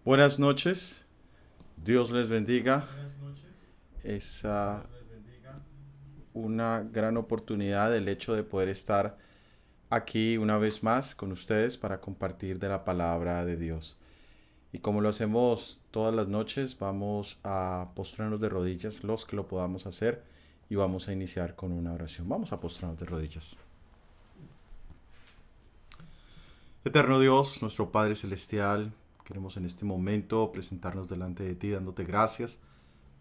Buenas noches, Dios les bendiga. Buenas noches, Es Dios les bendiga. una gran oportunidad el hecho de poder estar aquí una vez más con ustedes para compartir de la palabra de Dios. Y como lo hacemos todas las noches, vamos a postrarnos de rodillas los que lo podamos hacer y vamos a iniciar con una oración. Vamos a postrarnos de rodillas. Eterno Dios, nuestro Padre Celestial, queremos en este momento presentarnos delante de ti dándote gracias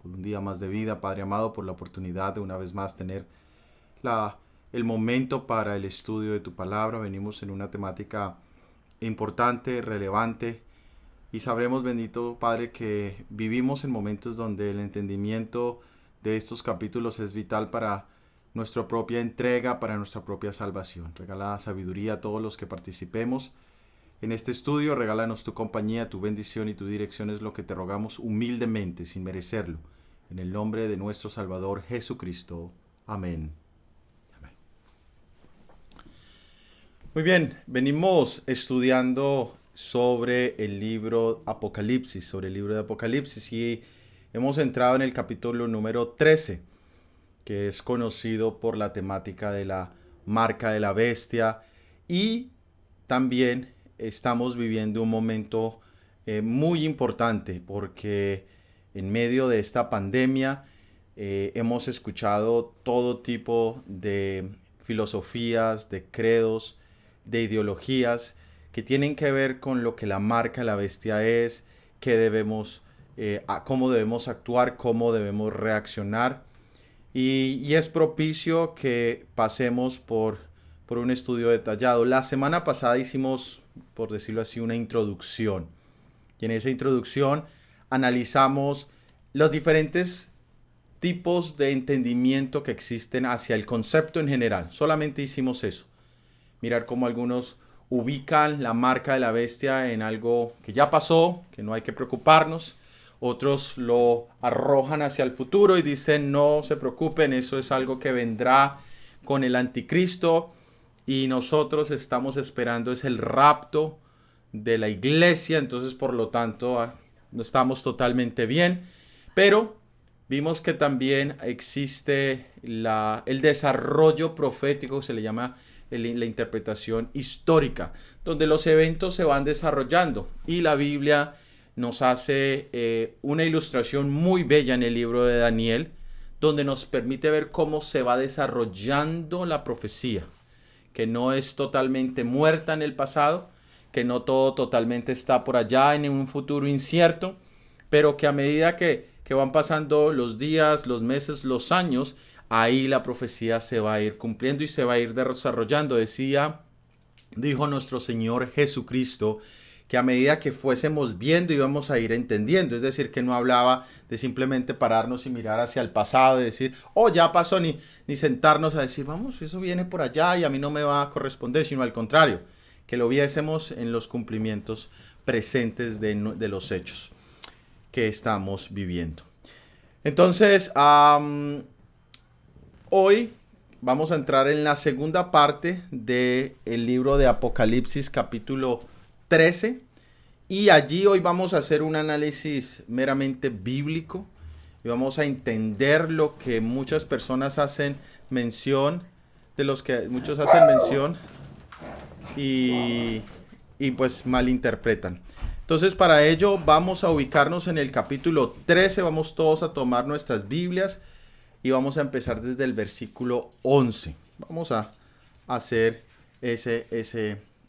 por un día más de vida, Padre amado, por la oportunidad de una vez más tener la, el momento para el estudio de tu palabra. Venimos en una temática importante, relevante, y sabremos, bendito Padre, que vivimos en momentos donde el entendimiento de estos capítulos es vital para nuestra propia entrega, para nuestra propia salvación. Regala sabiduría a todos los que participemos en este estudio. Regálanos tu compañía, tu bendición y tu dirección es lo que te rogamos humildemente, sin merecerlo. En el nombre de nuestro Salvador Jesucristo. Amén. Muy bien, venimos estudiando sobre el libro Apocalipsis, sobre el libro de Apocalipsis, y hemos entrado en el capítulo número 13, que es conocido por la temática de la marca de la bestia, y también estamos viviendo un momento muy importante porque en medio de esta pandemia hemos escuchado todo tipo de filosofías, de credos, de ideologías que tienen que ver con lo que la marca de la bestia es, qué debemos, cómo debemos actuar, cómo debemos reaccionar. Y es propicio que pasemos por un estudio detallado. La semana pasada hicimos, por decirlo así, una introducción. Y en esa introducción analizamos los diferentes tipos de entendimiento que existen hacia el concepto en general. Solamente hicimos eso. Mirar cómo algunos ubican la marca de la bestia en algo que ya pasó, que no hay que preocuparnos. Otros lo arrojan hacia el futuro y dicen no se preocupen, eso es algo que vendrá con el anticristo y nosotros estamos esperando es el rapto de la iglesia, entonces por lo tanto no estamos totalmente bien, pero vimos que también existe el desarrollo profético, se le llama la interpretación histórica, donde los eventos se van desarrollando y la Biblia nos hace una ilustración muy bella en el libro de Daniel, donde nos permite ver cómo se va desarrollando la profecía, que no es totalmente muerta en el pasado, que no todo totalmente está por allá en un futuro incierto, pero que a medida que van pasando los días, los meses, los años, ahí la profecía se va a ir cumpliendo y se va a ir desarrollando. Dijo nuestro Señor Jesucristo que a medida que fuésemos viendo íbamos a ir entendiendo, es decir, que no hablaba de simplemente pararnos y mirar hacia el pasado y decir, oh, ya pasó, ni sentarnos a decir, vamos, eso viene por allá y a mí no me va a corresponder, sino al contrario, que lo viésemos en los cumplimientos presentes de los hechos que estamos viviendo. Entonces, hoy vamos a entrar en la segunda parte del libro de Apocalipsis capítulo 13 y allí hoy vamos a hacer un análisis meramente bíblico y vamos a entender lo que muchas personas hacen mención, de los que muchos hacen mención y, y pues malinterpretan. Entonces para ello vamos a ubicarnos en el capítulo 13, vamos todos a tomar nuestras Biblias y vamos a empezar desde el versículo 11. Vamos a hacer ese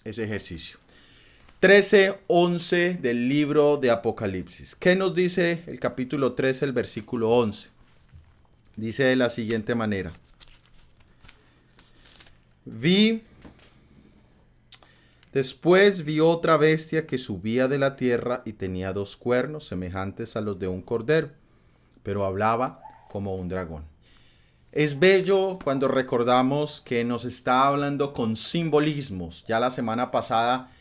ejercicio. 13:11 del libro de Apocalipsis. ¿Qué nos dice el capítulo 13, el versículo 11? Dice de la siguiente manera. Después vi otra bestia que subía de la tierra y tenía dos cuernos semejantes a los de un cordero, pero hablaba como un dragón. Es bello cuando recordamos que nos está hablando con simbolismos. Ya la semana pasada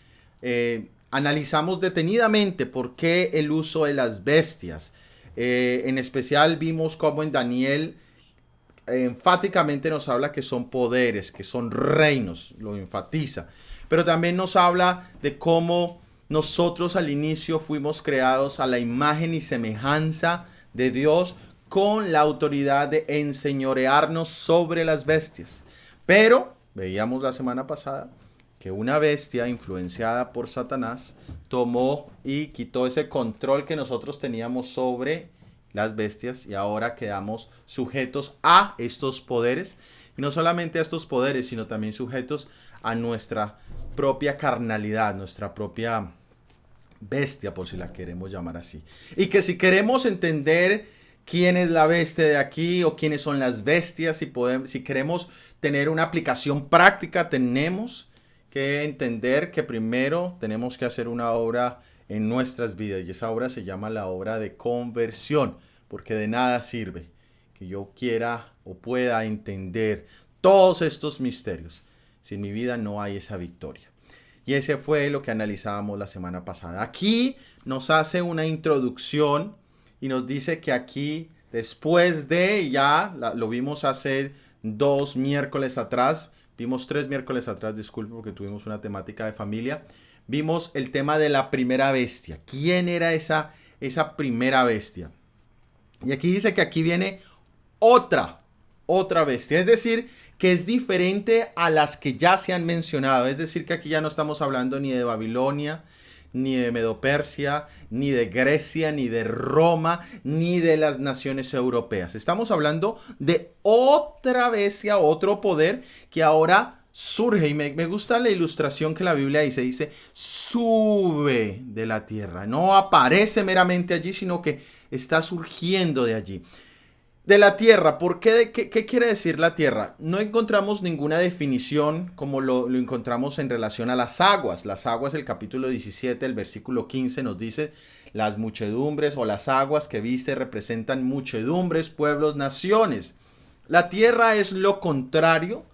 analizamos detenidamente por qué el uso de las bestias. En especial vimos cómo en Daniel enfáticamente nos habla que son poderes, que son reinos, lo enfatiza. Pero también nos habla de cómo nosotros al inicio fuimos creados a la imagen y semejanza de Dios con la autoridad de enseñorearnos sobre las bestias. Pero veíamos la semana pasada que una bestia influenciada por Satanás tomó y quitó ese control que nosotros teníamos sobre las bestias y ahora quedamos sujetos a estos poderes. Y no solamente a estos poderes, sino también sujetos a nuestra propia carnalidad, nuestra propia bestia, por si la queremos llamar así. Y que si queremos entender quién es la bestia de aquí o quiénes son las bestias, si queremos tener una aplicación práctica, tenemos que entender que primero tenemos que hacer una obra en nuestras vidas y esa obra se llama la obra de conversión, porque de nada sirve que yo quiera o pueda entender todos estos misterios si en mi vida no hay esa victoria. Y ese fue lo que analizábamos la semana pasada. Aquí nos hace una introducción y nos dice que aquí, después de, ya lo vimos hace 2 miércoles atrás, vimos 3 miércoles atrás, disculpe porque tuvimos una temática de familia, vimos el tema de la primera bestia. ¿Quién era esa primera bestia? Y aquí dice que aquí viene otra bestia, es decir, que es diferente a las que ya se han mencionado, es decir, que aquí ya no estamos hablando ni de Babilonia, ni de Medo-Persia, ni de Grecia, ni de Roma, ni de las naciones europeas. Estamos hablando de otra bestia, otro poder que ahora surge. Y me gusta la ilustración que la Biblia dice, sube de la tierra. No aparece meramente allí, sino que está surgiendo de allí. De la tierra, ¿por qué? ¿Qué quiere decir la tierra? No encontramos ninguna definición como lo encontramos en relación a las aguas. Las aguas, el capítulo 17, el versículo 15 nos dice, las muchedumbres o las aguas que viste representan muchedumbres, pueblos, naciones. La tierra es lo contrario,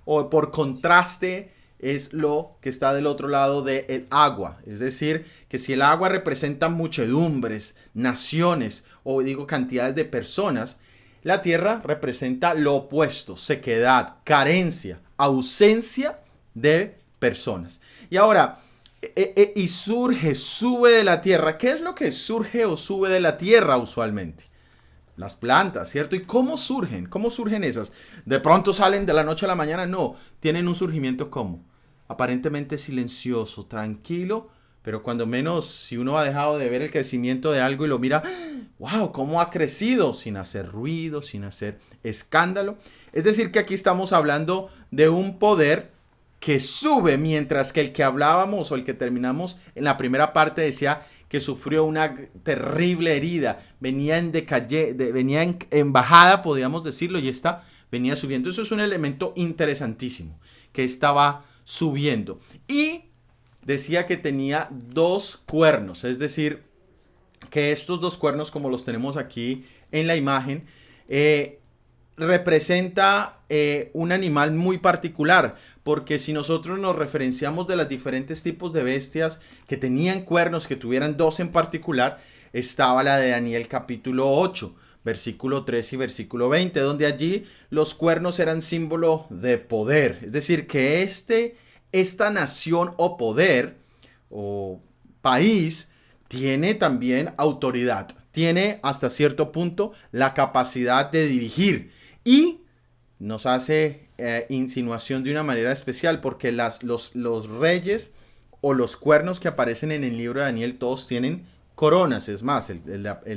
o por contraste es lo que está del otro lado del agua. Es decir, que si el agua representa muchedumbres, naciones o digo cantidades de personas, la tierra representa lo opuesto, sequedad, carencia, ausencia de personas. Y ahora, y sube de la tierra. ¿Qué es lo que surge o sube de la tierra usualmente? Las plantas, ¿cierto? ¿Y cómo surgen? ¿Cómo surgen esas? ¿De pronto salen de la noche a la mañana? No, tienen un surgimiento ¿cómo? Aparentemente silencioso, tranquilo, pero cuando menos, si uno ha dejado de ver el crecimiento de algo y lo mira, wow, cómo ha crecido, sin hacer ruido, sin hacer escándalo. Es decir, que aquí estamos hablando de un poder que sube, mientras que el que hablábamos o el que terminamos en la primera parte decía que sufrió una terrible herida, venía en bajada, podríamos decirlo, y esta venía subiendo. Eso es un elemento interesantísimo, que estaba subiendo. Y decía que tenía 2 cuernos, es decir, que estos 2 cuernos, como los tenemos aquí en la imagen, representa un animal muy particular, porque si nosotros nos referenciamos de los diferentes tipos de bestias que tenían cuernos, que tuvieran 2 en particular, estaba la de Daniel capítulo 8, versículo 3 y versículo 20, donde allí los cuernos eran símbolo de poder, es decir, que esta nación o poder o país tiene también autoridad, tiene hasta cierto punto la capacidad de dirigir y nos hace insinuación de una manera especial porque los reyes o los cuernos que aparecen en el libro de Daniel todos tienen coronas, es más, el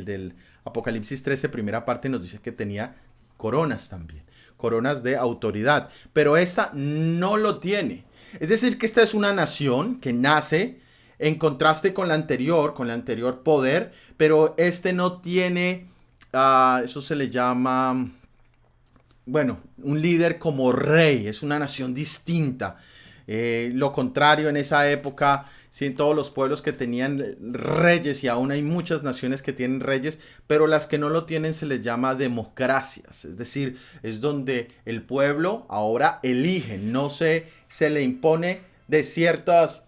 del Apocalipsis 13 primera parte nos dice que tenía coronas también, coronas de autoridad, pero esa no lo tiene. Es decir, que esta es una nación que nace en contraste con la anterior poder, pero este no tiene, eso se le llama, bueno, un líder como rey, es una nación distinta. Lo contrario en esa época, sí, en todos los pueblos que tenían reyes, y aún hay muchas naciones que tienen reyes, pero las que no lo tienen se les llama democracias, es decir, es donde el pueblo ahora elige, no se le impone de ciertas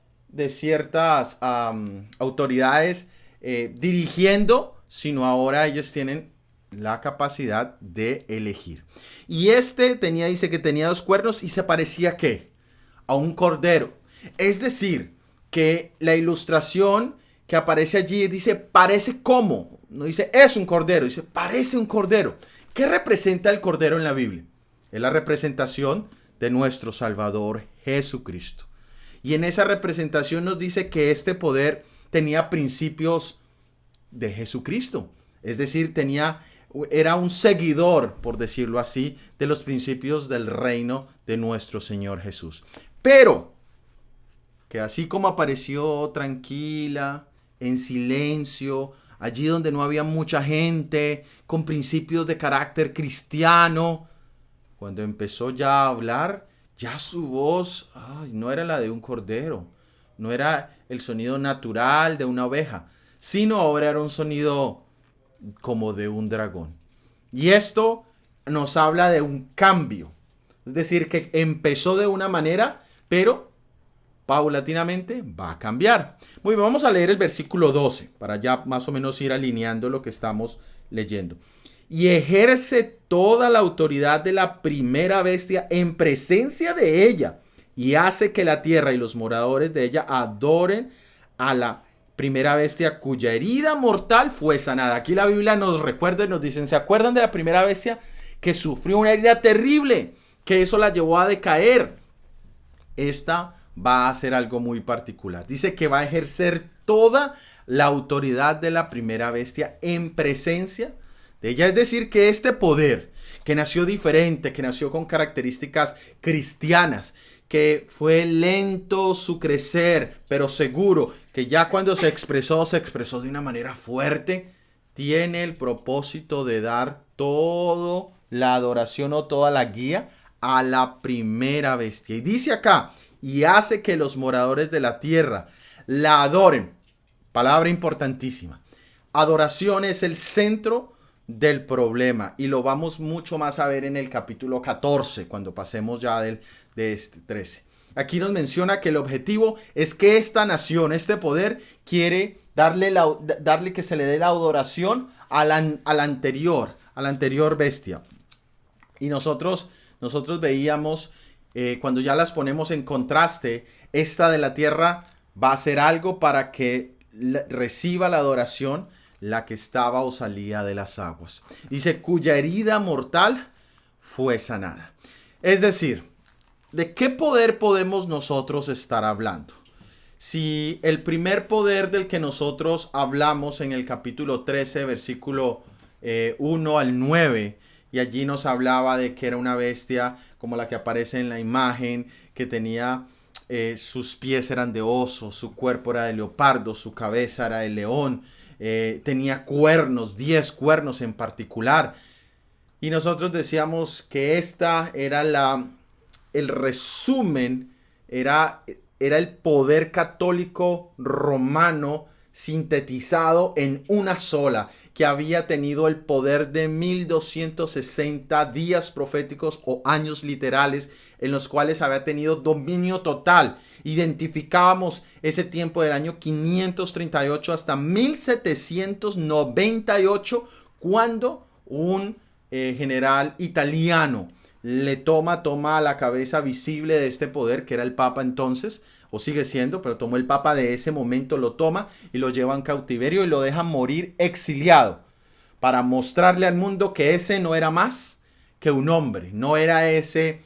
autoridades dirigiendo, sino ahora ellos tienen la capacidad de elegir. Y dice que tenía 2 cuernos y se parecía ¿a qué? A un cordero. Es decir, que la ilustración que aparece allí dice parece como, no dice es un cordero, dice parece un cordero. ¿Qué representa el cordero en la Biblia? Es la representación de nuestro Salvador Jesucristo. Y en esa representación nos dice que este poder tenía principios de Jesucristo. Es decir, era un seguidor, por decirlo así, de los principios del reino de nuestro Señor Jesús. Pero que así como apareció tranquila, en silencio, allí donde no había mucha gente, con principios de carácter cristiano, cuando empezó ya a hablar, ya su voz no era la de un cordero, no era el sonido natural de una oveja, sino ahora era un sonido como de un dragón. Y esto nos habla de un cambio. Es decir, que empezó de una manera, pero paulatinamente va a cambiar. Muy bien, vamos a leer el versículo 12 para ya más o menos ir alineando lo que estamos leyendo. Y ejerce toda la autoridad de la primera bestia en presencia de ella y hace que la tierra y los moradores de ella adoren a la primera bestia cuya herida mortal fue sanada. Aquí la Biblia nos recuerda y nos dicen, ¿se acuerdan de la primera bestia que sufrió una herida terrible? Que eso la llevó a decaer. Esta va a hacer algo muy particular. Dice que va a ejercer toda la autoridad de la primera bestia en presencia de ella. Es decir, que este poder que nació diferente, que nació con características cristianas, que fue lento su crecer, pero seguro, que ya cuando se expresó de una manera fuerte, tiene el propósito de dar toda la adoración o toda la guía a la primera bestia. Y dice acá, y hace que los moradores de la tierra la adoren. Palabra importantísima. Adoración es el centro del problema y lo vamos mucho más a ver en el capítulo 14 cuando pasemos ya de este 13. Aquí nos menciona que el objetivo es que esta nación, este poder, quiere darle que se le dé la adoración a la anterior bestia. Y nosotros veíamos, cuando ya las ponemos en contraste, esta de la tierra va a hacer algo para que reciba la adoración la que estaba o salía de las aguas. Dice, cuya herida mortal fue sanada. Es decir, ¿de qué poder podemos nosotros estar hablando? Si el primer poder del que nosotros hablamos en el capítulo 13, versículo 1 al 9, y allí nos hablaba de que era una bestia como la que aparece en la imagen, que tenía sus pies eran de oso, su cuerpo era de leopardo, su cabeza era de león, tenía cuernos, 10 cuernos en particular. Y nosotros decíamos que esta era el resumen, era el poder católico romano sintetizado en una sola, que había tenido el poder de 1260 días proféticos o años literales en los cuales había tenido dominio total. Identificábamos ese tiempo del año 538 hasta 1798 cuando un general italiano toma la cabeza visible de este poder, que era el Papa entonces, o sigue siendo, pero tomó el Papa de ese momento, lo toma y lo lleva en cautiverio y lo deja morir exiliado, para mostrarle al mundo que ese no era más que un hombre, no era esa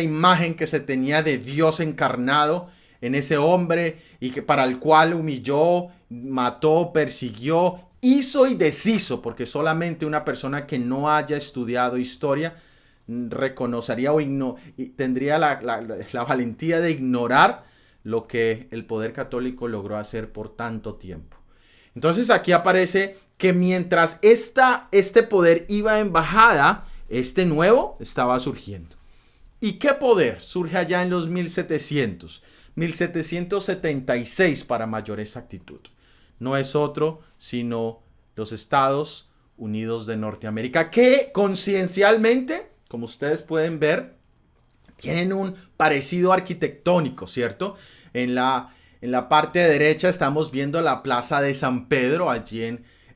imagen que se tenía de Dios encarnado en ese hombre y que para el cual humilló, mató, persiguió, hizo y deshizo, porque solamente una persona que no haya estudiado historia reconocería tendría la valentía de ignorar lo que el poder católico logró hacer por tanto tiempo. Entonces aquí aparece que mientras este poder iba en bajada, este nuevo estaba surgiendo. ¿Y qué poder surge allá en los 1776 para mayor exactitud? No es otro sino los Estados Unidos de Norteamérica, que conciencialmente, como ustedes pueden ver, tienen un parecido arquitectónico, ¿cierto? En la parte derecha estamos viendo la Plaza de San Pedro, allí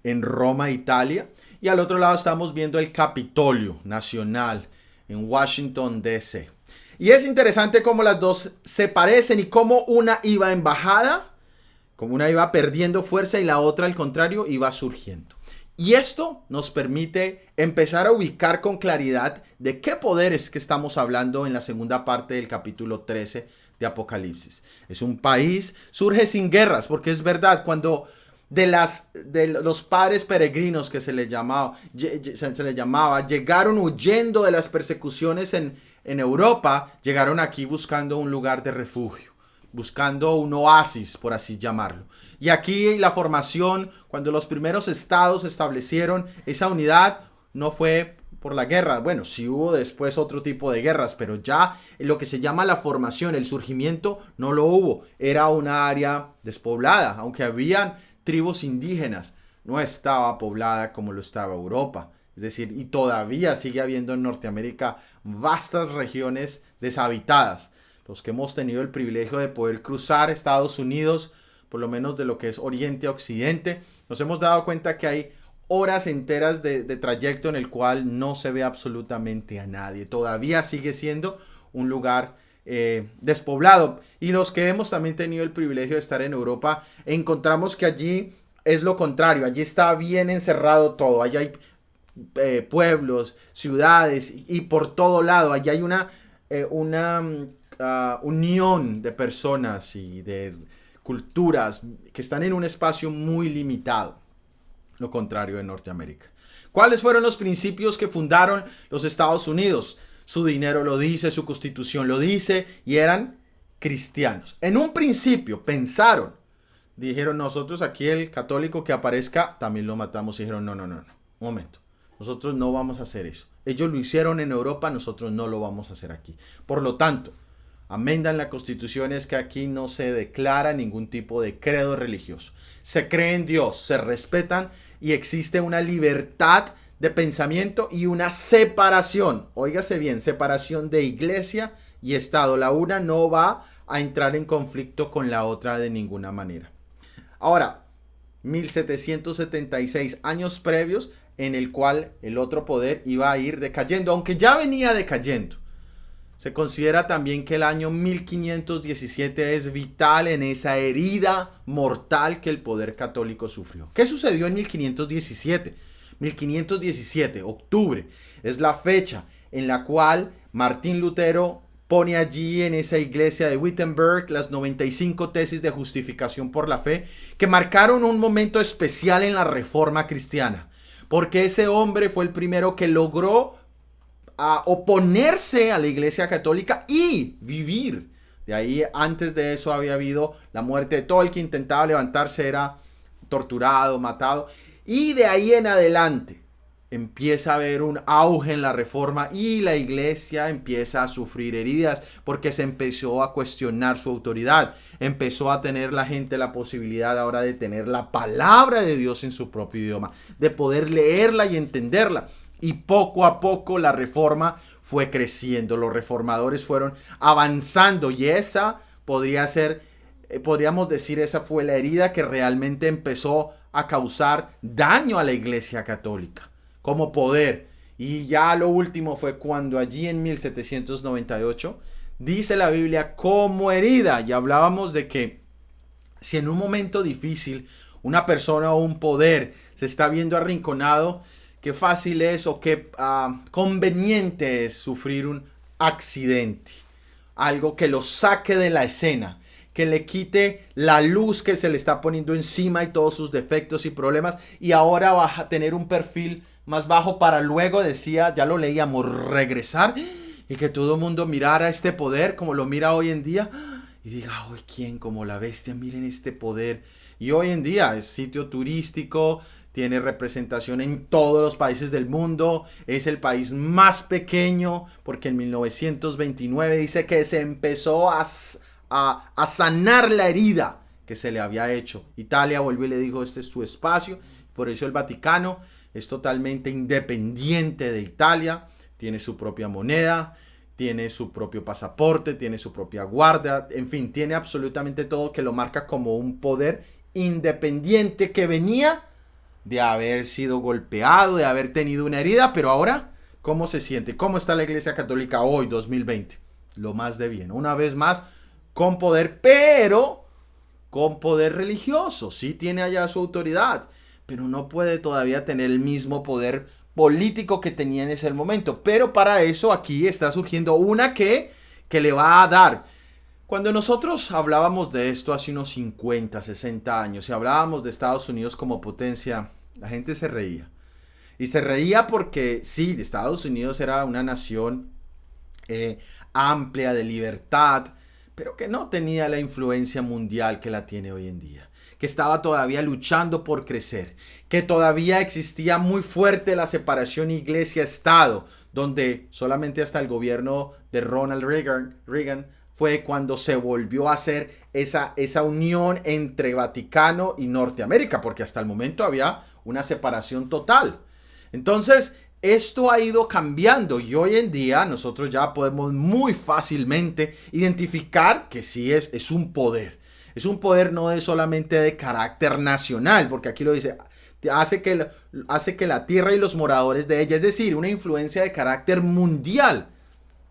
en Roma, Italia. Y al otro lado estamos viendo el Capitolio Nacional en Washington, D.C. Y es interesante cómo las dos se parecen y cómo una iba en bajada, como una iba perdiendo fuerza y la otra al contrario iba surgiendo. Y esto nos permite empezar a ubicar con claridad de qué poderes que estamos hablando en la segunda parte del capítulo 13 de Apocalipsis. Es un país, surge sin guerras, porque es verdad, cuando de los padres peregrinos que se les llamaba, llegaron huyendo de las persecuciones en Europa, llegaron aquí buscando un lugar de refugio, buscando un oasis, por así llamarlo. Y aquí la formación, cuando los primeros estados establecieron esa unidad, no fue por la guerra. Bueno, sí hubo después otro tipo de guerras, pero ya lo que se llama la formación, el surgimiento, no lo hubo. Era una área despoblada, aunque habían tribus indígenas, no estaba poblada como lo estaba Europa. Es decir, y todavía sigue habiendo en Norteamérica vastas regiones deshabitadas. Los que hemos tenido el privilegio de poder cruzar Estados Unidos, por lo menos de lo que es Oriente a Occidente, nos hemos dado cuenta que hay horas enteras de trayecto en el cual no se ve absolutamente a nadie. Todavía sigue siendo un lugar despoblado. Y los que hemos también tenido el privilegio de estar en Europa, encontramos que allí es lo contrario. Allí está bien encerrado todo. Allí hay pueblos, ciudades y por todo lado. Allí hay una unión de personas y de culturas que están en un espacio muy limitado. Lo contrario de Norteamérica. ¿Cuáles fueron los principios que fundaron los Estados Unidos? Su dinero lo dice, su constitución lo dice, y eran cristianos. En un principio pensaron, dijeron, nosotros aquí el católico que aparezca, también lo matamos. Y dijeron, no, un momento, nosotros no vamos a hacer eso. Ellos lo hicieron en Europa, nosotros no lo vamos a hacer aquí. Por lo tanto, amendan la constitución es que aquí no se declara ningún tipo de credo religioso. Se cree en Dios, se respetan y existe una libertad de pensamiento y una separación. Óigase bien, separación de iglesia y Estado. La una no va a entrar en conflicto con la otra de ninguna manera. Ahora, 1776, años previos en el cual el otro poder iba a ir decayendo, aunque ya venía decayendo. Se considera también que el año 1517 es vital en esa herida mortal que el poder católico sufrió. ¿Qué sucedió en 1517? 1517, octubre, es la fecha en la cual Martín Lutero pone allí en esa iglesia de Wittenberg las 95 tesis de justificación por la fe que marcaron un momento especial en la reforma cristiana, porque ese hombre fue el primero que logró oponerse a la iglesia católica y vivir. De ahí, antes de eso había habido la muerte de todo el que intentaba levantarse, era torturado, matado. Y de ahí en adelante empieza a haber un auge en la reforma y la iglesia empieza a sufrir heridas porque se empezó a cuestionar su autoridad. Empezó a tener la gente la posibilidad ahora de tener la palabra de Dios en su propio idioma, de poder leerla y entenderla. Y poco a poco la reforma fue creciendo, los reformadores fueron avanzando y esa podría ser, podríamos decir, esa fue la herida que realmente empezó a causar daño a la iglesia católica como poder. Y ya lo último fue cuando allí en 1798 dice la Biblia como herida, y hablábamos de que si en un momento difícil una persona o un poder se está viendo arrinconado, qué fácil es o qué conveniente es sufrir un accidente. Algo que lo saque de la escena, que le quite la luz que se le está poniendo encima y todos sus defectos y problemas. Y ahora va a tener un perfil más bajo para luego, decía, ya lo leíamos, regresar y que todo el mundo mirara este poder como lo mira hoy en día. Y diga, uy, ¿quién como la bestia? Miren este poder. Y hoy en día es sitio turístico, tiene representación en todos los países del mundo. Es el país más pequeño porque en 1929 dice que se empezó a sanar la herida que se le había hecho. Italia volvió y le dijo, este es tu espacio. Por eso el Vaticano es totalmente independiente de Italia. Tiene su propia moneda, tiene su propio pasaporte, tiene su propia guardia. En fin, tiene absolutamente todo que lo marca como un poder independiente que venía de haber sido golpeado, de haber tenido una herida, pero ahora, ¿cómo se siente? ¿Cómo está la Iglesia Católica hoy, 2020? lo más de bien. Una vez más, con poder, pero con poder religioso. Sí tiene allá su autoridad, pero no puede todavía tener el mismo poder político que tenía en ese momento. Pero para eso aquí está surgiendo una que le va a dar. Cuando nosotros hablábamos de esto hace unos 50, 60 años y hablábamos de Estados Unidos como potencia, la gente se reía. Y se reía porque sí, Estados Unidos era una nación amplia de libertad, pero que no tenía la influencia mundial que la tiene hoy en día, que estaba todavía luchando por crecer, que todavía existía muy fuerte la separación iglesia-estado, donde solamente hasta el gobierno de Ronald Reagan fue cuando se volvió a hacer esa unión entre Vaticano y Norteamérica, porque hasta el momento había una separación total. Entonces, esto ha ido cambiando y hoy en día nosotros ya podemos muy fácilmente identificar que sí es un poder. Es un poder no es solamente de carácter nacional, porque aquí lo dice, hace que la tierra y los moradores de ella, es decir, una influencia de carácter mundial.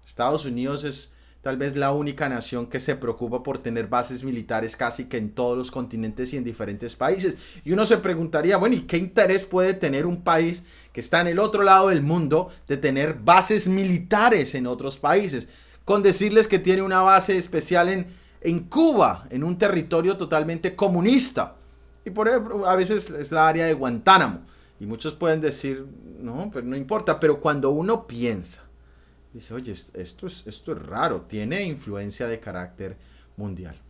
Estados Unidos es tal vez la única nación que se preocupa por tener bases militares casi que en todos los continentes y en diferentes países. Y uno se preguntaría, bueno, ¿y qué interés puede tener un país que está en el otro lado del mundo de tener bases militares en otros países? Con decirles que tiene una base especial en Cuba, en un territorio totalmente comunista. Y por ejemplo, a veces es la área de Guantánamo. Y muchos pueden decir, no, pero no importa. Pero cuando uno piensa, dice, oye, esto es raro, tiene influencia de carácter mundial.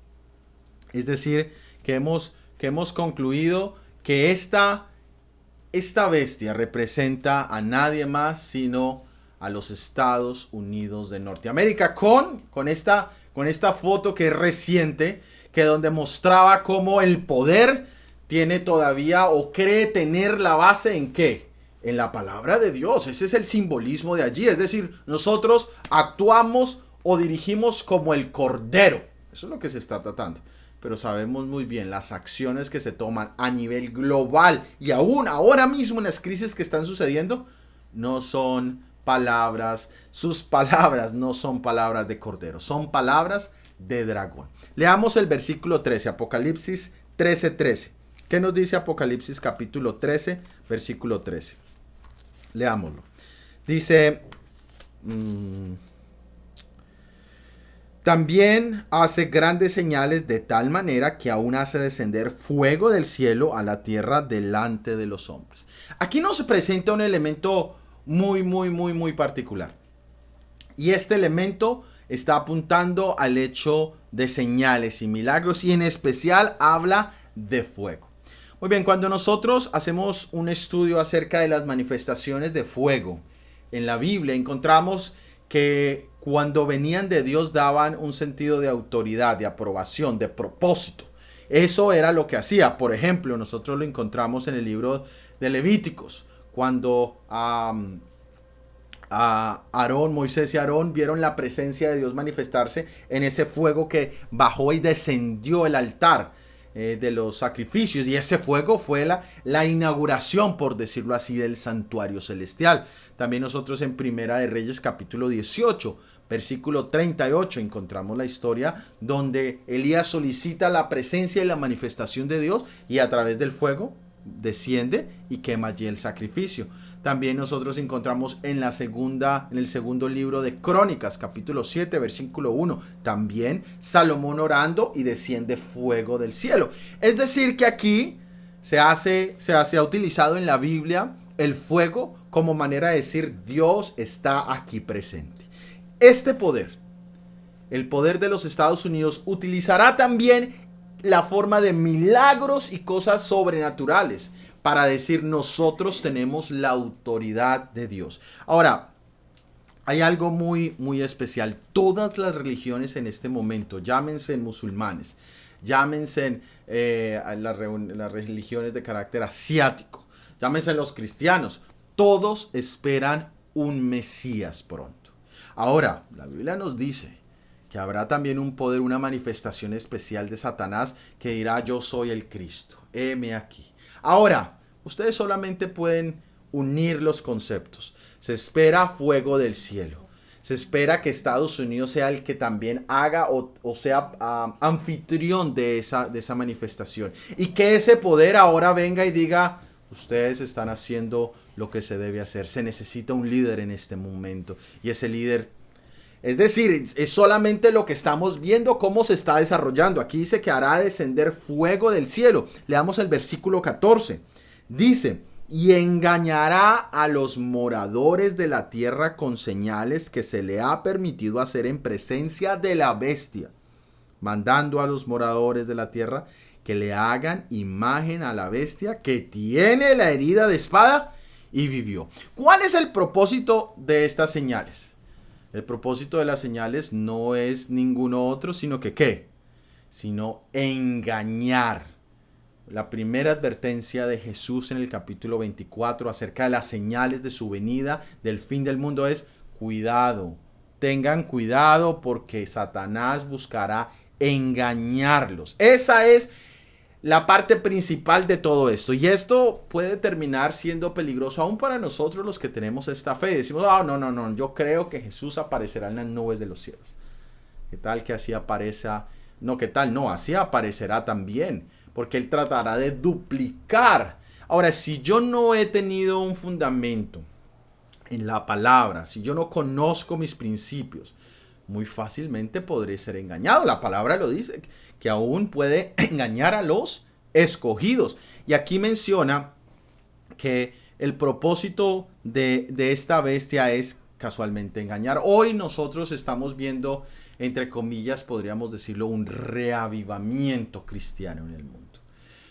Es decir, que hemos concluido que esta bestia representa a nadie más sino a los Estados Unidos de Norteamérica, con esta foto que es reciente, que donde mostraba cómo el poder tiene todavía o cree tener la base en ¿qué? En la palabra de Dios. Ese es el simbolismo de allí. Es decir, nosotros actuamos o dirigimos como el cordero. Eso es lo que se está tratando. Pero sabemos muy bien las acciones que se toman a nivel global y aún ahora mismo en las crisis que están sucediendo no son palabras, sus palabras no son palabras de cordero, son palabras de dragón. Leamos el versículo 13, Apocalipsis 13:13. ¿Qué nos dice Apocalipsis capítulo 13, versículo 13? Leámoslo. Dice, también hace grandes señales de tal manera que aún hace descender fuego del cielo a la tierra delante de los hombres. Aquí nos presenta un elemento muy particular. Y este elemento está apuntando al hecho de señales y milagros y en especial habla de fuego. Muy bien, cuando nosotros hacemos un estudio acerca de las manifestaciones de fuego en la Biblia, encontramos que cuando venían de Dios daban un sentido de autoridad, de aprobación, de propósito. Eso era lo que hacía. Por ejemplo, nosotros lo encontramos en el libro de Levíticos, cuando Moisés y Aarón vieron la presencia de Dios manifestarse en ese fuego que bajó y descendió el altar de los sacrificios, y ese fuego fue la inauguración, por decirlo así, del santuario celestial. También nosotros en Primera de Reyes capítulo 18 versículo 38 encontramos la historia donde Elías solicita la presencia y la manifestación de Dios y a través del fuego desciende y quema allí el sacrificio. También nosotros encontramos en el segundo libro de Crónicas, capítulo 7, versículo 1, también Salomón orando y desciende fuego del cielo. Es decir, que aquí se ha utilizado en la Biblia el fuego como manera de decir Dios está aquí presente. Este poder, el poder de los Estados Unidos, utilizará también la forma de milagros y cosas sobrenaturales para decir nosotros tenemos la autoridad de Dios. Ahora, hay algo muy especial. Todas las religiones en este momento, llámense musulmanes, llámense las religiones de carácter asiático, llámense los cristianos, todos esperan un Mesías pronto. Ahora, la Biblia nos dice que habrá también un poder, una manifestación especial de Satanás que dirá yo soy el Cristo, heme aquí. Ahora, ustedes solamente pueden unir los conceptos. Se espera fuego del cielo. Se espera que Estados Unidos sea el que también haga o sea anfitrión de esa manifestación. Y que ese poder ahora venga y diga, ustedes están haciendo lo que se debe hacer. Se necesita un líder en este momento. Y ese líder, es decir, es solamente lo que estamos viendo cómo se está desarrollando. Aquí dice que hará descender fuego del cielo. Leamos el versículo 14. Dice, y engañará a los moradores de la tierra con señales que se le ha permitido hacer en presencia de la bestia, mandando a los moradores de la tierra que le hagan imagen a la bestia que tiene la herida de espada y vivió. ¿Cuál es el propósito de estas señales? El propósito de las señales no es ninguno otro, sino que ¿qué? Sino engañar. La primera advertencia de Jesús en el capítulo 24 acerca de las señales de su venida, del fin del mundo, es cuidado. Tengan cuidado porque Satanás buscará engañarlos. Esa es la parte principal de todo esto. Y esto puede terminar siendo peligroso aún para nosotros los que tenemos esta fe. Decimos, no, yo creo que Jesús aparecerá en las nubes de los cielos. ¿Qué tal que así aparezca? No, ¿qué tal? No, así aparecerá también. Porque Él tratará de duplicar. Ahora, si yo no he tenido un fundamento en la palabra, si yo no conozco mis principios, muy fácilmente podré ser engañado. La palabra lo dice, que aún puede engañar a los escogidos. Y aquí menciona que el propósito de esta bestia es casualmente engañar. Hoy nosotros estamos viendo, entre comillas, podríamos decirlo, un reavivamiento cristiano en el mundo.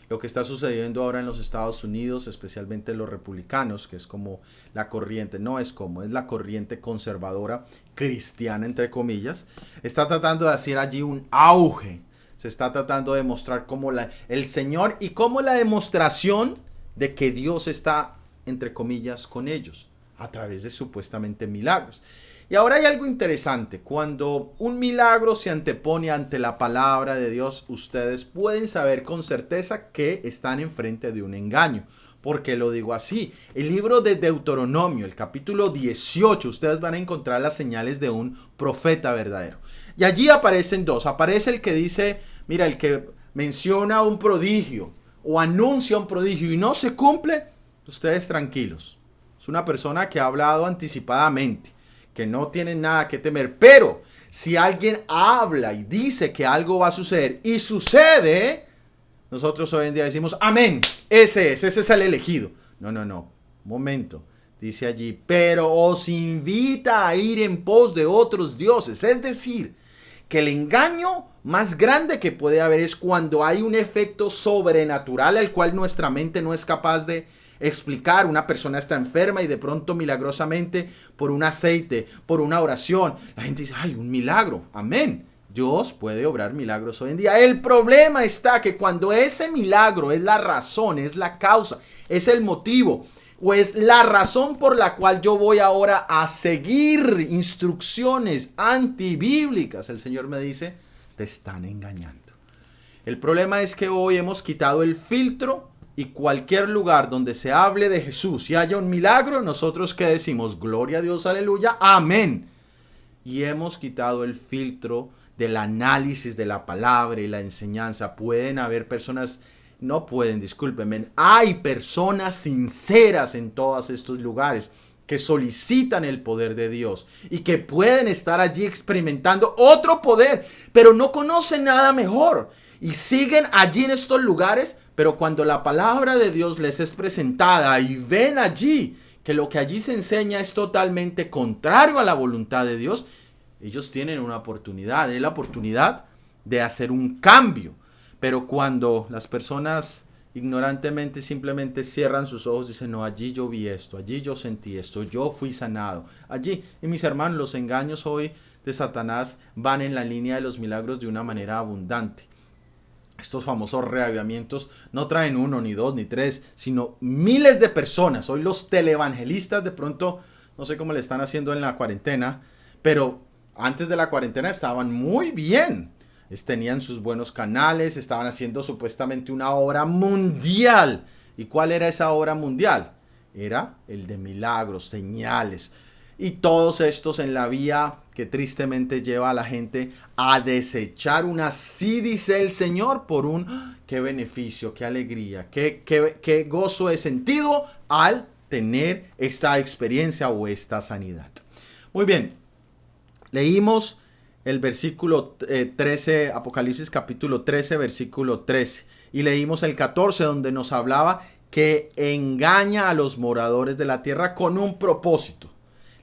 Lo que está sucediendo ahora en los Estados Unidos, especialmente los republicanos, que es como la corriente, es la corriente conservadora cristiana, entre comillas, está tratando de hacer allí un auge. Se está tratando de mostrar cómo el Señor y cómo la demostración de que Dios está, entre comillas, con ellos, a través de supuestamente milagros. Y ahora hay algo interesante. Cuando un milagro se antepone ante la palabra de Dios, ustedes pueden saber con certeza que están enfrente de un engaño. ¿Por qué lo digo así? El libro de Deuteronomio, el capítulo 18, ustedes van a encontrar las señales de un profeta verdadero. Y allí aparecen dos. Aparece el que dice, mira, el que menciona un prodigio o anuncia un prodigio y no se cumple, ustedes tranquilos. Es una persona que ha hablado anticipadamente, que no tienen nada que temer. Pero si alguien habla y dice que algo va a suceder y sucede, nosotros hoy en día decimos, amén, ese es el elegido. No, momento. Dice allí, pero os invita a ir en pos de otros dioses. Es decir, que el engaño más grande que puede haber es cuando hay un efecto sobrenatural al cual nuestra mente no es capaz de explicar. Una persona está enferma y de pronto milagrosamente por un aceite, por una oración, la gente dice, ay, un milagro, amén. Dios puede obrar milagros hoy en día. El problema está que cuando ese milagro es la razón, es la causa, es el motivo o es la razón por la cual yo voy ahora a seguir instrucciones antibíblicas, el Señor me dice, te están engañando. El problema es que hoy hemos quitado el filtro. Y cualquier lugar donde se hable de Jesús y haya un milagro, nosotros que decimos, gloria a Dios, aleluya, amén. Y hemos quitado el filtro del análisis de la palabra y la enseñanza. Pueden haber personas, discúlpenme, hay personas sinceras en todos estos lugares que solicitan el poder de Dios y que pueden estar allí experimentando otro poder, pero no conocen nada mejor y siguen allí en estos lugares. Pero cuando la palabra de Dios les es presentada y ven allí que lo que allí se enseña es totalmente contrario a la voluntad de Dios, ellos tienen una oportunidad, es la oportunidad de hacer un cambio. Pero cuando las personas ignorantemente simplemente cierran sus ojos, dicen, no, allí yo vi esto, allí yo sentí esto, yo fui sanado, allí. Y mis hermanos, los engaños hoy de Satanás van en la línea de los milagros de una manera abundante. Estos famosos reavivamientos no traen 1, ni 2, ni 3, sino miles de personas. Hoy los televangelistas de pronto, no sé cómo le están haciendo en la cuarentena, pero antes de la cuarentena estaban muy bien. Tenían sus buenos canales, estaban haciendo supuestamente una obra mundial. ¿Y cuál era esa obra mundial? Era el de milagros, señales. Y todos estos en la vía que tristemente lleva a la gente a desechar un así dice el Señor por un qué beneficio, qué alegría, qué gozo de sentido al tener esta experiencia o esta sanidad. Muy bien, leímos el versículo 13, Apocalipsis capítulo 13, versículo 13. Y leímos el 14 donde nos hablaba que engaña a los moradores de la tierra con un propósito.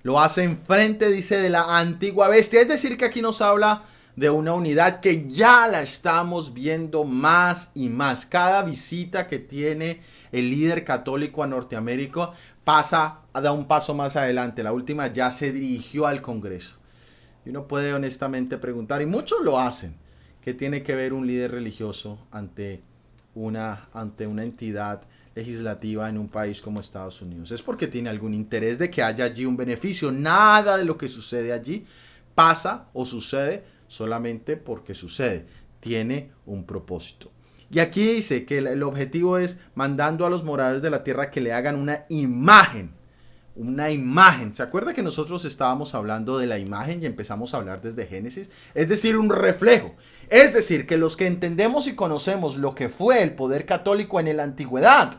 Lo hace enfrente, dice, de la antigua bestia. Es decir, que aquí nos habla de una unidad que ya la estamos viendo más y más. Cada visita que tiene el líder católico a Norteamérica da un paso más adelante. La última ya se dirigió al Congreso. Y uno puede honestamente preguntar, y muchos lo hacen, ¿qué tiene que ver un líder religioso ante una entidad legislativa en un país como Estados Unidos? Es porque tiene algún interés de que haya allí un beneficio. Nada de lo que sucede allí pasa o sucede solamente porque sucede. Tiene un propósito. Y aquí dice que el objetivo es mandando a los moradores de la tierra que le hagan una imagen. Una imagen. ¿Se acuerda que nosotros estábamos hablando de la imagen y empezamos a hablar desde Génesis? Es decir, un reflejo. Es decir, que los que entendemos y conocemos lo que fue el poder católico en la antigüedad,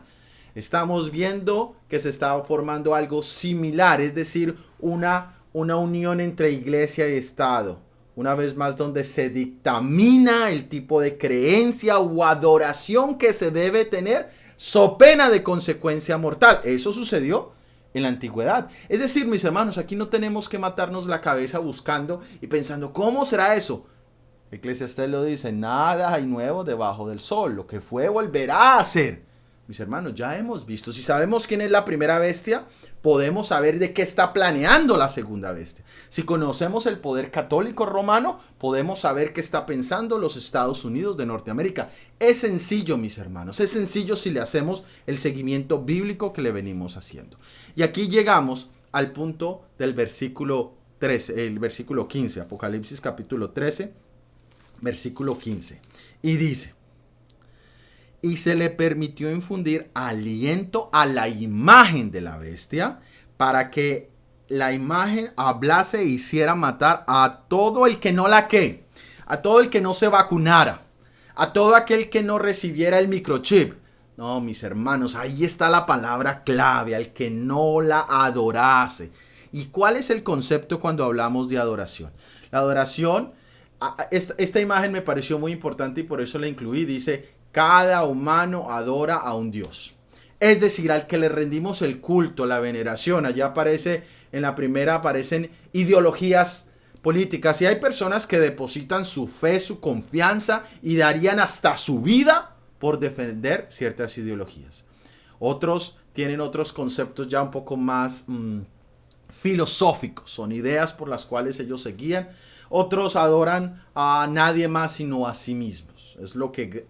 estamos viendo que se estaba formando algo similar, es decir, una unión entre iglesia y Estado. Una vez más, donde se dictamina el tipo de creencia o adoración que se debe tener, so pena de consecuencia mortal. Eso sucedió en la antigüedad. Es decir, mis hermanos, aquí no tenemos que matarnos la cabeza buscando y pensando, ¿cómo será eso? Eclesiastés lo dice, nada hay nuevo debajo del sol, lo que fue volverá a ser. Mis hermanos, ya hemos visto, si sabemos quién es la primera bestia, podemos saber de qué está planeando la segunda bestia. Si conocemos el poder católico romano, podemos saber qué está pensando los Estados Unidos de Norteamérica. Es sencillo, mis hermanos, es sencillo si le hacemos el seguimiento bíblico que le venimos haciendo. Y aquí llegamos al punto del versículo 13, el versículo 15, Apocalipsis capítulo 13, versículo 15. Y dice, y se le permitió infundir aliento a la imagen de la bestia para que la imagen hablase e hiciera matar a todo el que no a todo el que no se vacunara, a todo aquel que no recibiera el microchip. No, mis hermanos, ahí está la palabra clave, al que no la adorase. ¿Y cuál es el concepto cuando hablamos de adoración? La adoración, esta imagen me pareció muy importante y por eso la incluí, dice, cada humano adora a un Dios. Es decir, al que le rendimos el culto, la veneración. Allá aparece, en la primera aparecen ideologías políticas. Y hay personas que depositan su fe, su confianza y darían hasta su vida por defender ciertas ideologías. Otros tienen otros conceptos ya un poco más filosóficos. Son ideas por las cuales ellos se guían. Otros adoran a nadie más sino a sí mismos. Es lo que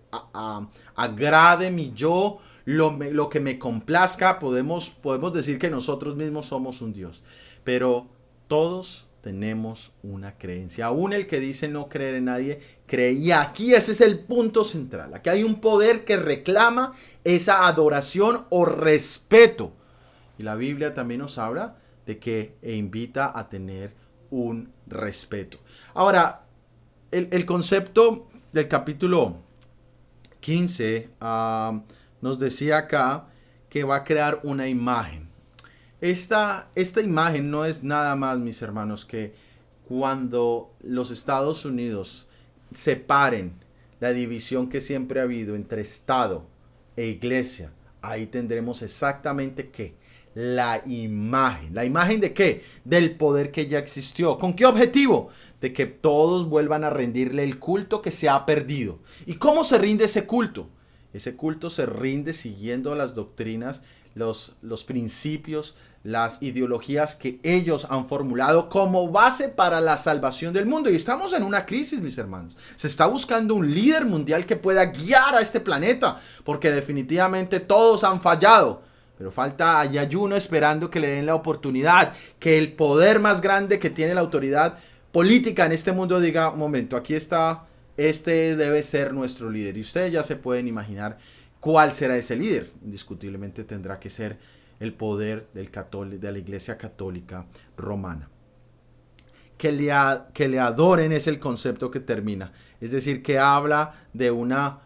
agrade mi yo, lo que me complazca. Podemos decir que nosotros mismos somos un Dios. Pero todos tenemos una creencia. Aún el que dice no creer en nadie, cree. Y aquí ese es el punto central. Aquí hay un poder que reclama esa adoración o respeto. Y la Biblia también nos habla de que invita a tener un respeto. Ahora, el concepto del capítulo 15 nos decía acá que va a crear una imagen. Esta imagen no es nada más, mis hermanos, que cuando los Estados Unidos separen la división que siempre ha habido entre Estado e Iglesia, ahí tendremos exactamente ¿qué? La imagen. ¿La imagen de qué? Del poder que ya existió. ¿Con qué objetivo? De que todos vuelvan a rendirle el culto que se ha perdido. ¿Y cómo se rinde ese culto? Ese culto se rinde siguiendo las doctrinas, los principios, las ideologías que ellos han formulado como base para la salvación del mundo. Y estamos en una crisis, mis hermanos. Se está buscando un líder mundial que pueda guiar a este planeta, porque definitivamente todos han fallado. Pero falta ayuno esperando que le den la oportunidad, que el poder más grande que tiene la autoridad política en este mundo diga, un momento, aquí está, este debe ser nuestro líder. Y ustedes ya se pueden imaginar cuál será ese líder. Indiscutiblemente tendrá que ser el poder de la Iglesia Católica Romana. Que le adoren es el concepto que termina. Es decir, que habla de una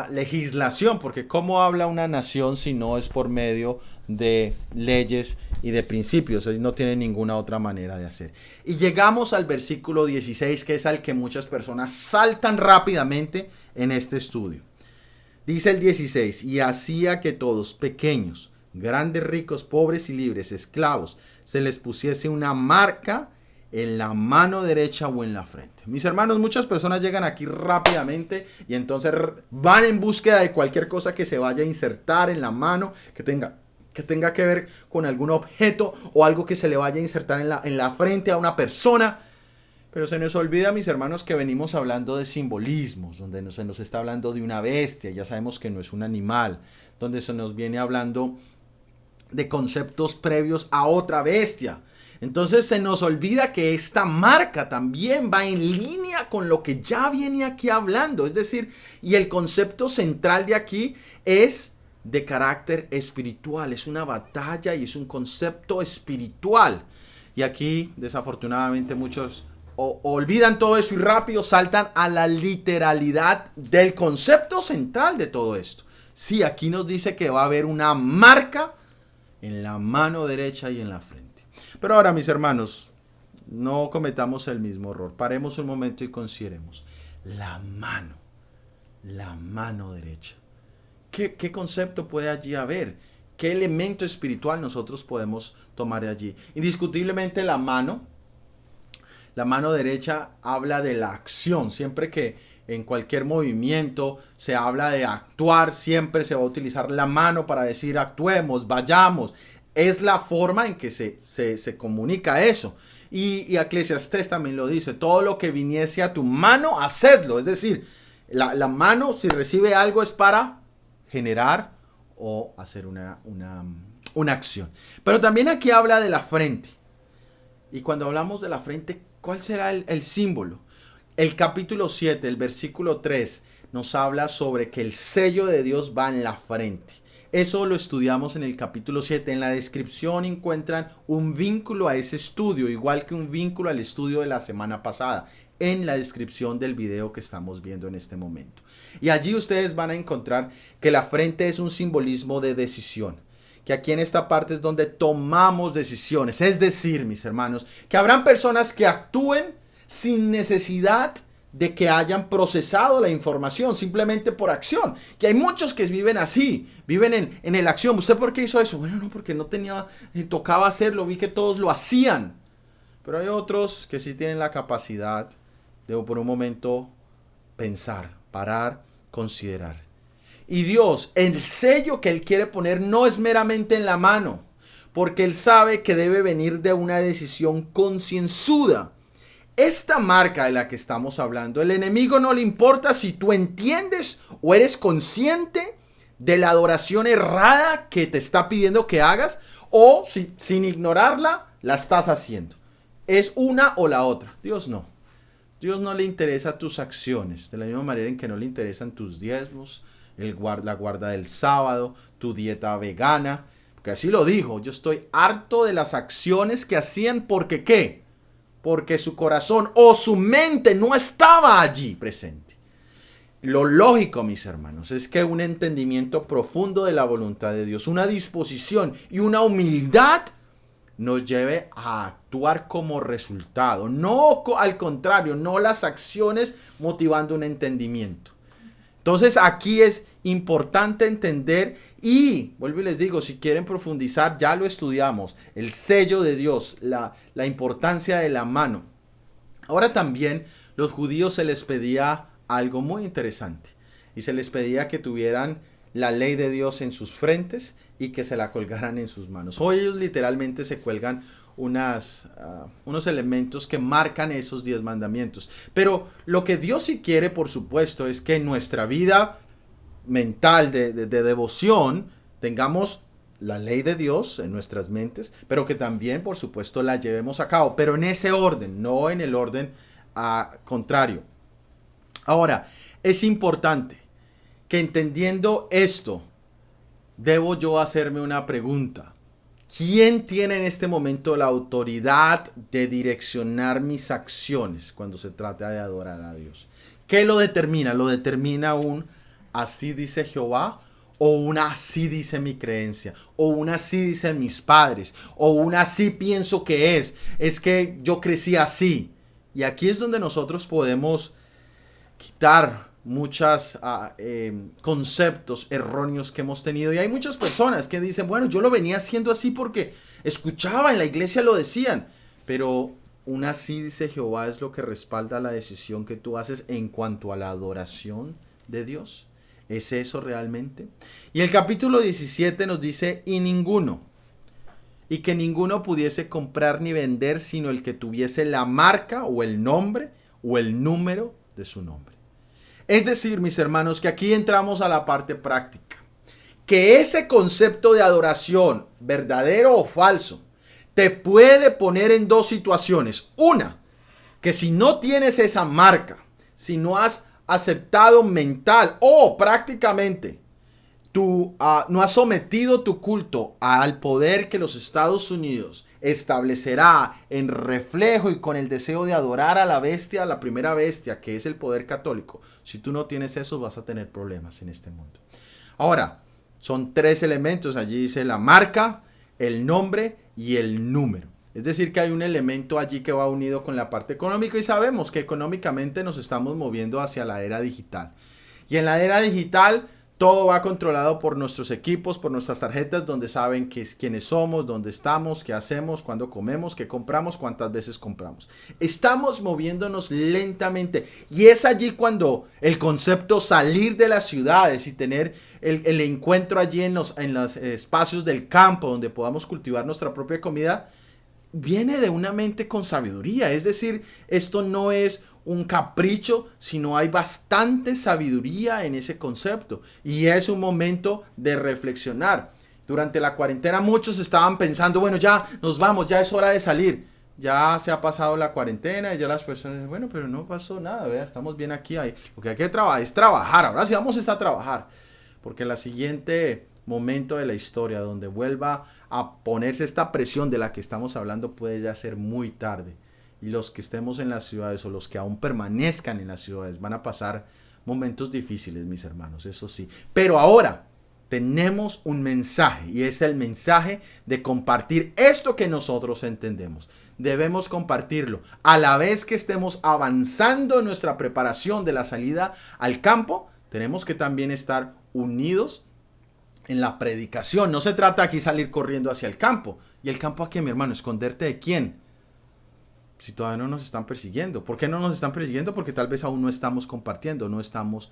legislación, porque ¿cómo habla una nación si no es por medio de leyes y de principios? Ellos no tienen ninguna otra manera de hacer. Y llegamos al versículo 16, que es al que muchas personas saltan rápidamente en este estudio. Dice el 16, y hacía que todos, pequeños, grandes, ricos, pobres y libres, esclavos, se les pusiese una marca en la mano derecha o en la frente. Mis hermanos, muchas personas llegan aquí rápidamente y entonces van en búsqueda de cualquier cosa que se vaya a insertar en la mano, que tenga que ver con algún objeto o algo que se le vaya a insertar en la frente a una persona. Pero se nos olvida, mis hermanos, que venimos hablando de simbolismos, donde se nos está hablando de una bestia, ya sabemos que no es un animal, donde se nos viene hablando de conceptos previos a otra bestia. Entonces se nos olvida que esta marca también va en línea con lo que ya viene aquí hablando. Es decir, y el concepto central de aquí es de carácter espiritual. Es una batalla y es un concepto espiritual. Y aquí, desafortunadamente, muchos olvidan todo eso y rápido saltan a la literalidad del concepto central de todo esto. Sí, aquí nos dice que va a haber una marca en la mano derecha y en la frente. Pero ahora, mis hermanos, no cometamos el mismo error. Paremos un momento y consideremos la mano derecha. ¿Qué concepto puede allí haber? ¿Qué elemento espiritual nosotros podemos tomar de allí? Indiscutiblemente la mano derecha habla de la acción. Siempre que en cualquier movimiento se habla de actuar, siempre se va a utilizar la mano para decir actuemos, vayamos. Es la forma en que se comunica eso. Y Eclesiastés también lo dice, todo lo que viniese a tu mano, hacedlo. Es decir, la mano, si recibe algo, es para generar o hacer una acción. Pero también aquí habla de la frente. Y cuando hablamos de la frente, ¿cuál será el símbolo? El capítulo 7, el versículo 3, nos habla sobre que el sello de Dios va en la frente. Eso lo estudiamos en el capítulo 7. En la descripción encuentran un vínculo a ese estudio, igual que un vínculo al estudio de la semana pasada, en la descripción del video que estamos viendo en este momento. Y allí ustedes van a encontrar que la frente es un simbolismo de decisión, que aquí en esta parte es donde tomamos decisiones. Es decir, mis hermanos, que habrán personas que actúen sin necesidad de que hayan procesado la información, simplemente por acción. Que hay muchos que viven así, viven en el acción. ¿Usted por qué hizo eso? Bueno, no, porque no tocaba hacerlo, vi que todos lo hacían. Pero hay otros que sí tienen la capacidad de por un momento pensar, parar, considerar. Y Dios, el sello que Él quiere poner no es meramente en la mano, porque Él sabe que debe venir de una decisión concienzuda. Esta marca de la que estamos hablando, el enemigo no le importa si tú entiendes o eres consciente de la adoración errada que te está pidiendo que hagas, o si sin ignorarla la estás haciendo. Es una o la otra. Dios no. Dios no le interesa tus acciones, de la misma manera en que no le interesan tus diezmos, la guarda del sábado, tu dieta vegana. Porque así lo dijo, yo estoy harto de las acciones que hacían porque ¿qué? Porque su corazón o su mente no estaba allí presente. Lo lógico, mis hermanos, es que un entendimiento profundo de la voluntad de Dios, una disposición y una humildad nos lleve a actuar como resultado. No al contrario, no las acciones motivando un entendimiento. Entonces aquí es importante entender y, vuelvo y les digo, si quieren profundizar, ya lo estudiamos, el sello de Dios, la importancia de la mano. Ahora también los judíos se les pedía algo muy interesante y se les pedía que tuvieran la ley de Dios en sus frentes y que se la colgaran en sus manos. Hoy ellos literalmente se cuelgan unos elementos que marcan esos 10 mandamientos. Pero lo que Dios sí quiere, por supuesto, es que en nuestra vida mental de devoción tengamos la ley de Dios en nuestras mentes, pero que también, por supuesto, la llevemos a cabo, pero en ese orden, no en el orden contrario. Ahora, es importante que entendiendo esto, debo yo hacerme una pregunta. ¿Quién tiene en este momento la autoridad de direccionar mis acciones cuando se trata de adorar a Dios? ¿Qué lo determina? ¿Lo determina un así dice Jehová? ¿O un así dice mi creencia? ¿O un así dicen mis padres? ¿O un así pienso que es? Es que yo crecí así. Y aquí es donde nosotros podemos quitar muchos conceptos erróneos que hemos tenido. Y hay muchas personas que dicen, bueno, yo lo venía haciendo así porque escuchaba, en la iglesia lo decían. Pero un así dice Jehová es lo que respalda la decisión que tú haces en cuanto a la adoración de Dios. ¿Es eso realmente? Y el capítulo 17 nos dice, y ninguno, y que ninguno pudiese comprar ni vender, sino el que tuviese la marca o el nombre o el número de su nombre. Es decir, mis hermanos, que aquí entramos a la parte práctica. Que ese concepto de adoración, verdadero o falso, te puede poner en dos situaciones. Una, que si no tienes esa marca, si no has aceptado mental o prácticamente tú no has sometido tu culto al poder que los Estados Unidos establecerá en reflejo y con el deseo de adorar a la bestia, a la primera bestia, que es el poder católico. Si tú no tienes eso, vas a tener problemas en este mundo. Ahora, son tres elementos. Allí dice la marca, el nombre y el número. Es decir, que hay un elemento allí que va unido con la parte económica y sabemos que económicamente nos estamos moviendo hacia la era digital. Y en la era digital todo va controlado por nuestros equipos, por nuestras tarjetas, donde saben quiénes somos, dónde estamos, qué hacemos, cuándo comemos, qué compramos, cuántas veces compramos. Estamos moviéndonos lentamente y es allí cuando el concepto salir de las ciudades y tener el encuentro allí en los espacios del campo donde podamos cultivar nuestra propia comida viene de una mente con sabiduría. Es decir, esto no es un capricho, sino hay bastante sabiduría en ese concepto. Y es un momento de reflexionar. Durante la cuarentena muchos estaban pensando, bueno, ya nos vamos, ya es hora de salir. Ya se ha pasado la cuarentena y ya las personas dicen, bueno, pero no pasó nada, vea, estamos bien aquí. Lo que hay que trabajar es trabajar. Ahora sí vamos a trabajar. Porque la siguiente momento de la historia donde vuelva a ponerse esta presión de la que estamos hablando puede ya ser muy tarde. Y los que estemos en las ciudades o los que aún permanezcan en las ciudades van a pasar momentos difíciles, mis hermanos, eso sí. Pero ahora tenemos un mensaje y es el mensaje de compartir esto que nosotros entendemos. Debemos compartirlo. A la vez que estemos avanzando en nuestra preparación de la salida al campo, tenemos que también estar unidos en la predicación. No se trata aquí salir corriendo hacia el campo. ¿Y el campo a qué, mi hermano? ¿Esconderte de quién? Si todavía no nos están persiguiendo. ¿Por qué no nos están persiguiendo? Porque tal vez aún no estamos compartiendo, no estamos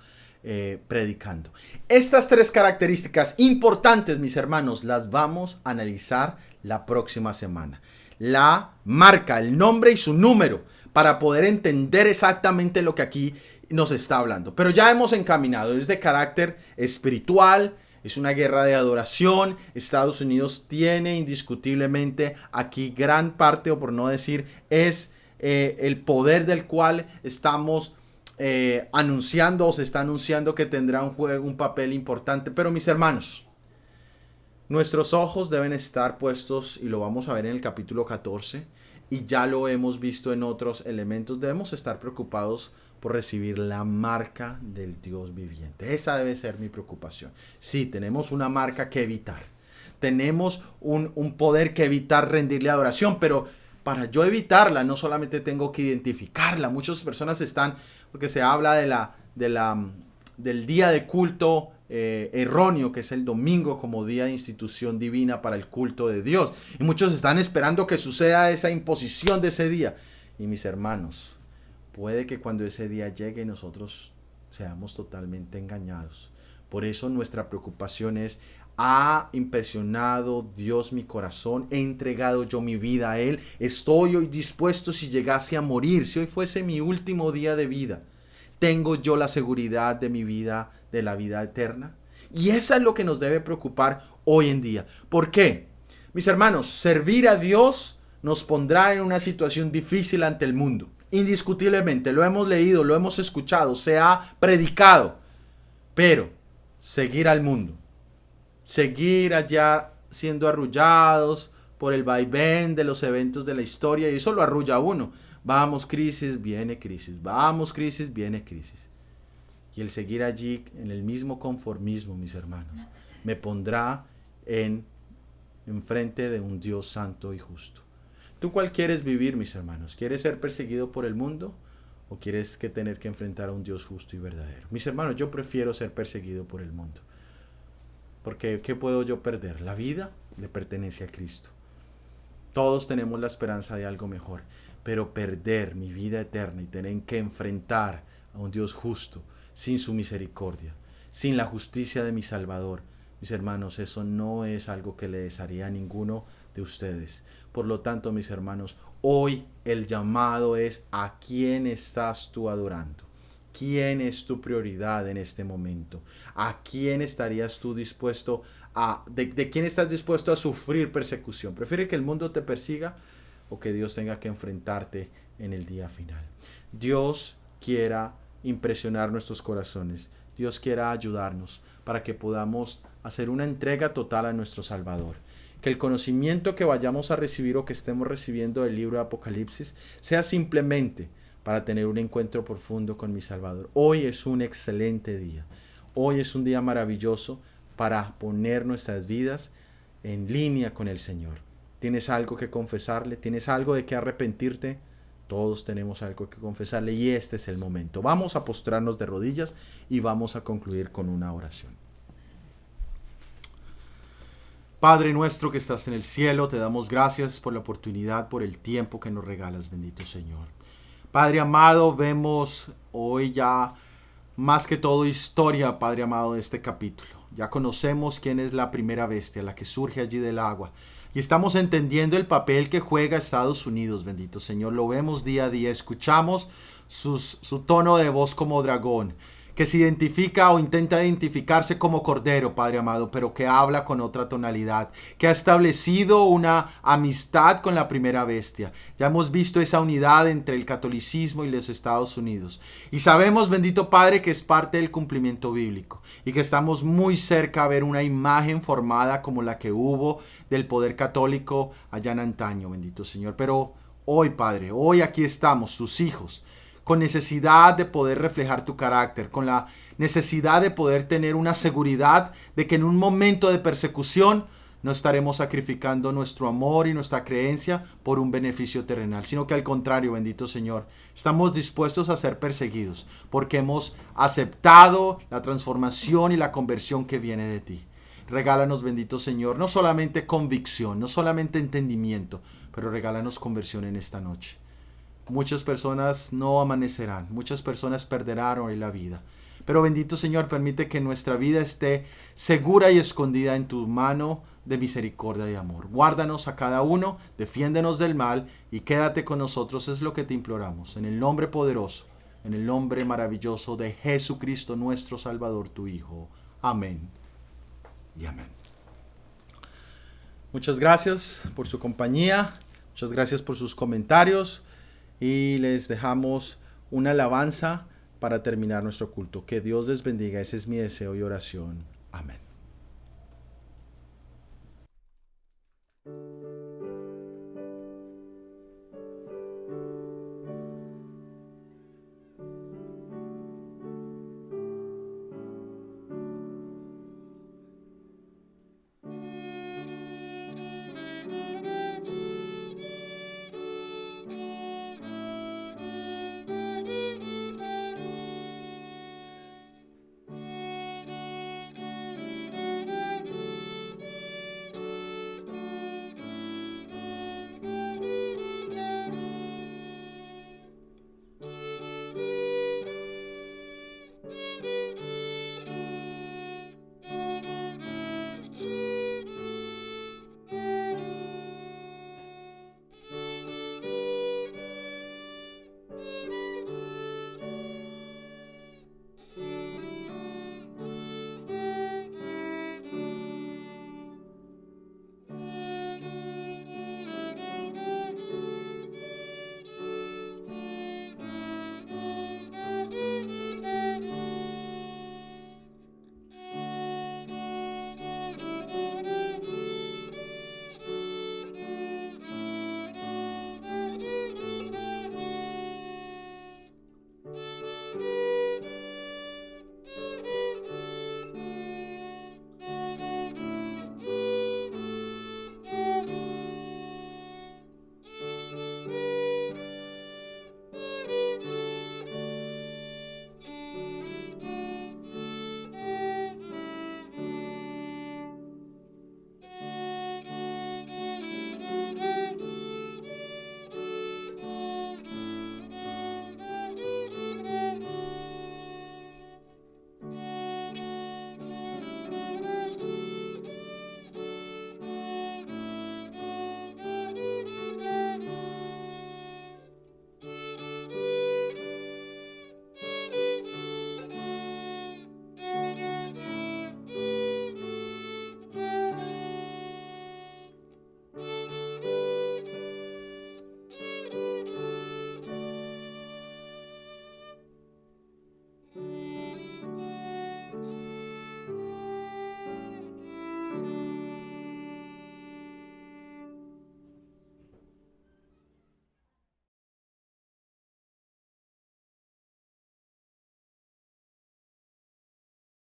predicando. Estas tres características importantes, mis hermanos, las vamos a analizar la próxima semana. La marca, el nombre y su número, para poder entender exactamente lo que aquí nos está hablando. Pero ya hemos encaminado, es de carácter espiritual. Es una guerra de adoración. Estados Unidos tiene indiscutiblemente aquí gran parte, o por no decir, es el poder del cual estamos anunciando o se está anunciando que tendrá un papel importante. Pero mis hermanos, nuestros ojos deben estar puestos, y lo vamos a ver en el capítulo 14, y ya lo hemos visto en otros elementos. Debemos estar preocupados por recibir la marca del Dios viviente. Esa debe ser mi preocupación. Sí, tenemos una marca que evitar. Tenemos un poder que evitar rendirle adoración, pero para yo evitarla no solamente tengo que identificarla. Muchas personas están, porque se habla del día de culto erróneo, que es el domingo como día de institución divina para el culto de Dios. Y muchos están esperando que suceda esa imposición de ese día. Y mis hermanos, puede que cuando ese día llegue nosotros seamos totalmente engañados. Por eso nuestra preocupación es, ¿ha impresionado Dios mi corazón? ¿He entregado yo mi vida a Él? ¿Estoy hoy dispuesto si llegase a morir? Si hoy fuese mi último día de vida, ¿tengo yo la seguridad de mi vida, de la vida eterna? Y eso es lo que nos debe preocupar hoy en día. ¿Por qué? Mis hermanos, servir a Dios nos pondrá en una situación difícil ante el mundo. Indiscutiblemente, lo hemos leído, lo hemos escuchado, se ha predicado. Pero seguir al mundo seguir allá siendo arrullados por el vaivén de los eventos de la historia, y eso lo arrulla a uno. Vamos, crisis, viene crisis. Vamos, crisis, viene crisis. Y el seguir allí en el mismo conformismo, mis hermanos, me pondrá enfrente de un Dios santo y justo. ¿Tú cuál quieres vivir, mis hermanos? ¿Quieres ser perseguido por el mundo o quieres tener que enfrentar a un Dios justo y verdadero? Mis hermanos, yo prefiero ser perseguido por el mundo. Porque ¿qué puedo yo perder? La vida le pertenece a Cristo. Todos tenemos la esperanza de algo mejor, pero perder mi vida eterna y tener que enfrentar a un Dios justo, sin su misericordia, sin la justicia de mi Salvador, mis hermanos, eso no es algo que le desearía a ninguno de ustedes. Por lo tanto, mis hermanos, hoy el llamado es: ¿a quién estás tú adorando? ¿Quién es tu prioridad en este momento? ¿A quién estarías tú dispuesto de quién estás dispuesto a sufrir persecución? ¿Prefiere que el mundo te persiga o que Dios tenga que enfrentarte en el día final? Dios quiera impresionar nuestros corazones. Dios quiera ayudarnos para que podamos hacer una entrega total a nuestro Salvador. Que el conocimiento que vayamos a recibir o que estemos recibiendo del libro de Apocalipsis sea simplemente para tener un encuentro profundo con mi Salvador. Hoy es un excelente día. Hoy es un día maravilloso para poner nuestras vidas en línea con el Señor. ¿Tienes algo que confesarle? ¿Tienes algo de que arrepentirte? Todos tenemos algo que confesarle y este es el momento. Vamos a postrarnos de rodillas y vamos a concluir con una oración. Padre nuestro que estás en el cielo, te damos gracias por la oportunidad, por el tiempo que nos regalas, bendito Señor. Padre amado, vemos hoy ya más que todo historia, Padre amado, de este capítulo. Ya conocemos quién es la primera bestia, la que surge allí del agua. Y estamos entendiendo el papel que juega Estados Unidos, bendito Señor. Lo vemos día a día, escuchamos su tono de voz como dragón, que se identifica o intenta identificarse como cordero, Padre amado, pero que habla con otra tonalidad, que ha establecido una amistad con la primera bestia. Ya hemos visto esa unidad entre el catolicismo y los Estados Unidos. Y sabemos, bendito Padre, que es parte del cumplimiento bíblico y que estamos muy cerca a ver una imagen formada como la que hubo del poder católico allá en antaño, bendito Señor. Pero hoy, Padre, hoy aquí estamos, tus hijos, con necesidad de poder reflejar tu carácter, con la necesidad de poder tener una seguridad de que en un momento de persecución no estaremos sacrificando nuestro amor y nuestra creencia por un beneficio terrenal, sino que al contrario, bendito Señor, estamos dispuestos a ser perseguidos porque hemos aceptado la transformación y la conversión que viene de ti. Regálanos, bendito Señor, no solamente convicción, no solamente entendimiento, pero regálanos conversión en esta noche. Muchas personas no amanecerán, muchas personas perderán hoy la vida. Pero bendito Señor, permite que nuestra vida esté segura y escondida en tu mano de misericordia y amor. Guárdanos a cada uno, defiéndenos del mal y quédate con nosotros, es lo que te imploramos. En el nombre poderoso, en el nombre maravilloso de Jesucristo nuestro Salvador, tu Hijo. Amén y amén. Muchas gracias por su compañía, muchas gracias por sus comentarios. Y les dejamos una alabanza para terminar nuestro culto. Que Dios les bendiga. Ese es mi deseo y oración. Amén.